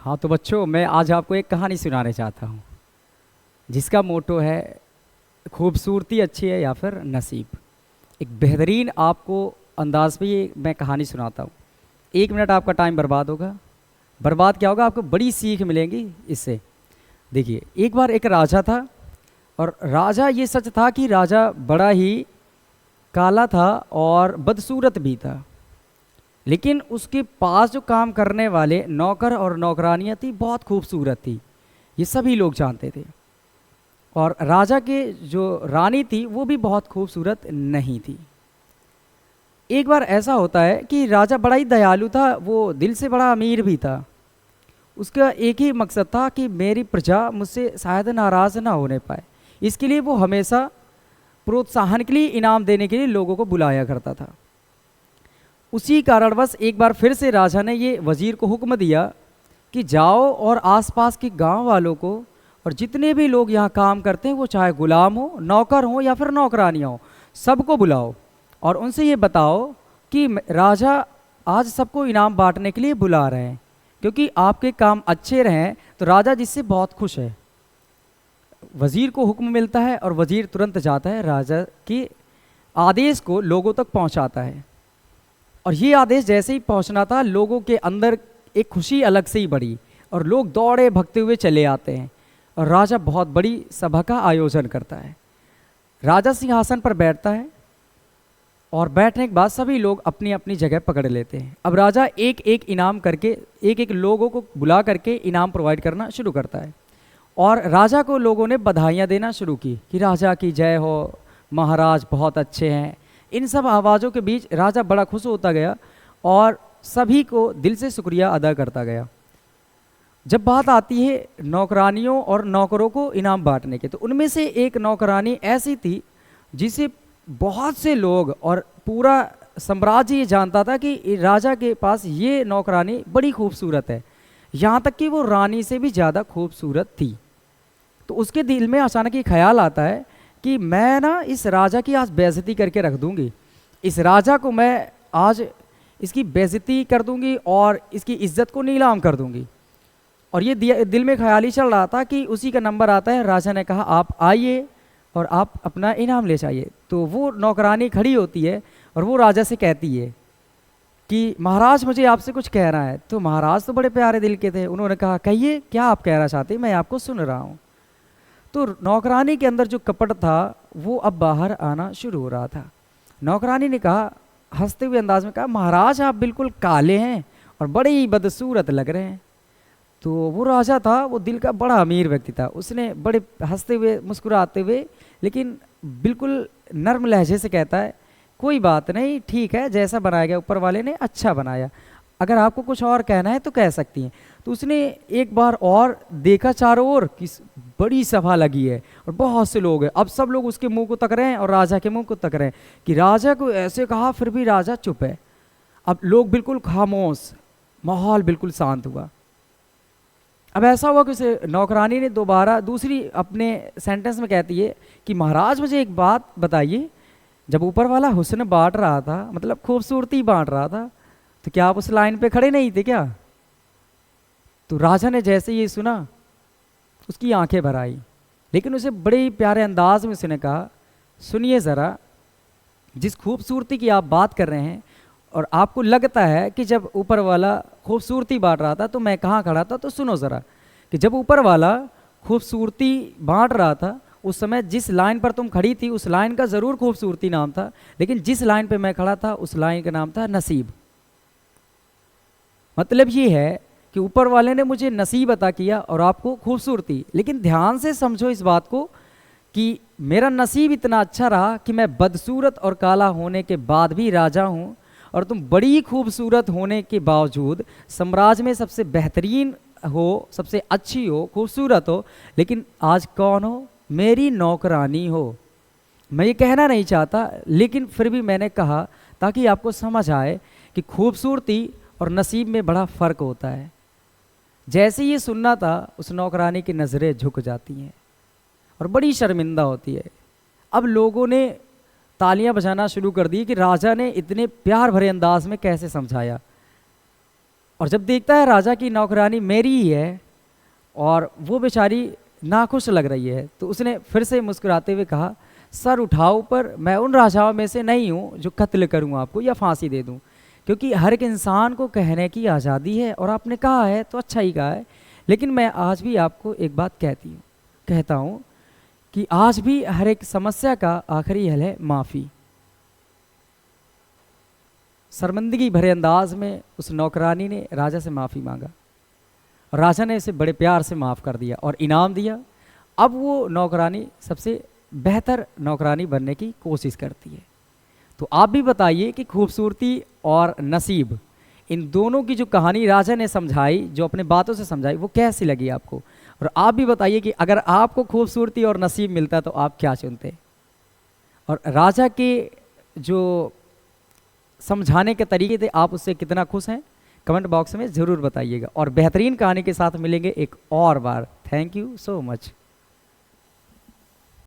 हाँ तो बच्चों, मैं आज आपको एक कहानी सुनाने चाहता हूँ जिसका मोटो है खूबसूरती अच्छी है या फिर नसीब। एक बेहतरीन आपको अंदाज पे ये मैं कहानी सुनाता हूँ। 1 मिनट आपका टाइम बर्बाद होगा। बर्बाद क्या होगा, आपको बड़ी सीख मिलेगी इससे। देखिए, एक बार एक राजा था और राजा, ये सच था कि राजा बड़ा ही काला था और बदसूरत भी था। लेकिन उसके पास जो काम करने वाले नौकर और नौकरानियाँ थी बहुत खूबसूरत थी, ये सभी लोग जानते थे। और राजा के जो रानी थी वो भी बहुत खूबसूरत नहीं थी। एक बार ऐसा होता है कि राजा बड़ा ही दयालु था, वो दिल से बड़ा अमीर भी था। उसका एक ही मकसद था कि मेरी प्रजा मुझसे शायद नाराज़ ना होने पाए। इसके लिए वो हमेशा प्रोत्साहन के लिए, इनाम देने के लिए लोगों को बुलाया करता था। उसी कारणवश एक बार फिर से राजा ने ये वजीर को हुक्म दिया कि जाओ और आसपास के गांव वालों को और जितने भी लोग यहाँ काम करते हैं, वो चाहे गुलाम हो, नौकर हो या फिर नौकरानियाँ हो, सबको बुलाओ और उनसे ये बताओ कि राजा आज सबको इनाम बांटने के लिए बुला रहे हैं, क्योंकि आपके काम अच्छे रहें तो राजा जिससे बहुत खुश है। वजीर को हुक्म मिलता है और वजीर तुरंत जाता है, राजा के आदेश को लोगों तक पहुंचाता है। और ये आदेश जैसे ही पहुंचना था, लोगों के अंदर एक खुशी अलग से ही बढ़ी और लोग दौड़े भगते हुए चले आते हैं और राजा बहुत बड़ी सभा का आयोजन करता है। राजा सिंहासन पर बैठता है और बैठने के बाद सभी लोग अपनी अपनी जगह पकड़ लेते हैं। अब राजा एक एक इनाम करके, एक एक लोगों को बुला करके इनाम प्रोवाइड करना शुरू करता है। और राजा को लोगों ने बधाइयाँ देना शुरू की कि राजा की जय हो, महाराज बहुत अच्छे हैं। इन सब आवाज़ों के बीच राजा बड़ा खुश होता गया और सभी को दिल से शुक्रिया अदा करता गया। जब बात आती है नौकरानियों और नौकरों को इनाम बांटने के, तो उनमें से एक नौकरानी ऐसी थी जिसे बहुत से लोग और पूरा साम्राज्य ये जानता था कि राजा के पास ये नौकरानी बड़ी खूबसूरत है, यहाँ तक कि वो रानी से भी ज़्यादा खूबसूरत थी। तो उसके दिल में अचानक ये ख्याल आता है कि मैं ना इस राजा की आज बेइज्जती करके रख दूंगी, इस राजा को मैं आज इसकी बेइज्जती कर दूंगी और इसकी इज्जत को नीलाम कर दूंगी। और ये दिल में ख्याल ही चल रहा था कि उसी का नंबर आता है। राजा ने कहा, आप आइए और आप अपना इनाम ले जाइए। तो वो नौकरानी खड़ी होती है और वो राजा से कहती है कि महाराज, मुझे आपसे कुछ कहना है। तो महाराज तो बड़े प्यारे दिल के थे, उन्होंने कहा, कहिए क्या आप कहना चाहते हैं, मैं आपको सुन रहा हूँ। तो नौकरानी के अंदर जो कपट था वो अब बाहर आना शुरू हो रहा था। नौकरानी ने कहा, हंसते हुए अंदाज में कहा, महाराज आप बिल्कुल काले हैं और बड़े ही बदसूरत लग रहे हैं। तो वो राजा था, वो दिल का बड़ा अमीर व्यक्ति था। उसने बड़े हंसते हुए, मुस्कुराते हुए, लेकिन बिल्कुल नर्म लहजे से कहता है, कोई बात नहीं, ठीक है, जैसा बनाया गया ऊपर वाले ने अच्छा बनाया, अगर आपको कुछ और कहना है तो कह सकती हैं। तो उसने एक बार और देखा चारों ओर कि बड़ी सभा लगी है और बहुत से लोग हैं। अब सब लोग उसके मुंह को तक रहे हैं और राजा के मुंह को तक रहे हैं कि राजा को ऐसे कहा, फिर भी राजा चुप है। अब लोग बिल्कुल खामोश, माहौल बिल्कुल शांत हुआ। अब ऐसा हुआ कि उसे नौकरानी ने दोबारा दूसरी अपने सेंटेंस में कहती है कि महाराज मुझे एक बात बताइए, जब ऊपर वाला हुस्न बांट रहा था, मतलब खूबसूरती बांट रहा था, तो क्या आप उस लाइन पे खड़े नहीं थे क्या? तो राजा ने जैसे ये सुना, उसकी आंखें भर आई, लेकिन उसे बड़े ही प्यारे अंदाज में उसने कहा, सुनिए ज़रा, जिस खूबसूरती की आप बात कर रहे हैं और आपको लगता है कि जब ऊपर वाला खूबसूरती बांट रहा था तो मैं कहाँ खड़ा था, तो सुनो ज़रा कि जब ऊपर वाला खूबसूरती बांट रहा था, उस समय जिस लाइन पर तुम खड़ी थी उस लाइन का ज़रूर खूबसूरती नाम था, लेकिन जिस लाइन पे मैं खड़ा था उस लाइन का नाम था नसीब। मतलब ये है कि ऊपर वाले ने मुझे नसीब अता किया और आपको खूबसूरती। लेकिन ध्यान से समझो इस बात को कि मेरा नसीब इतना अच्छा रहा कि मैं बदसूरत और काला होने के बाद भी राजा हूँ, और तुम बड़ी खूबसूरत होने के बावजूद साम्राज्य में सबसे बेहतरीन हो, सबसे अच्छी हो, खूबसूरत हो, लेकिन आज कौन हो? मेरी नौकरानी हो। मैं ये कहना नहीं चाहता, लेकिन फिर भी मैंने कहा ताकि आपको समझ आए कि खूबसूरती और नसीब में बड़ा फ़र्क होता है। जैसे ये सुनना था, उस नौकरानी की नज़रें झुक जाती हैं और बड़ी शर्मिंदा होती है। अब लोगों ने तालियां बजाना शुरू कर दी कि राजा ने इतने प्यार भरे अंदाज में कैसे समझाया। और जब देखता है राजा की नौकरानी मेरी ही है और वो बेचारी नाखुश लग रही है, तो उसने फिर से मुस्कुराते हुए कहा, सर उठाओ, पर मैं उन राजाओं में से नहीं हूँ जो कत्ल करूँ आपको या फांसी दे दूँ, क्योंकि हर एक इंसान को कहने की आज़ादी है और आपने कहा है तो अच्छा ही कहा है। लेकिन मैं आज भी आपको एक बात कहता हूँ कि आज भी हर एक समस्या का आखिरी हल है माफ़ी। शर्मिंदगी भरे अंदाज में उस नौकरानी ने राजा से माफ़ी मांगा, राजा ने उसे बड़े प्यार से माफ़ कर दिया और इनाम दिया। अब वो नौकरानी सबसे बेहतर नौकरानी बनने की कोशिश करती है। तो आप भी बताइए कि खूबसूरती और नसीब, इन दोनों की जो कहानी राजा ने समझाई, जो अपने बातों से समझाई, वो कैसी लगी आपको? और आप भी बताइए कि अगर आपको खूबसूरती और नसीब मिलता तो आप क्या चुनते? और राजा के जो समझाने के तरीके थे, आप उससे कितना खुश हैं? कमेंट बॉक्स में ज़रूर बताइएगा। और बेहतरीन कहानी के साथ मिलेंगे एक और बार। Thank you so much.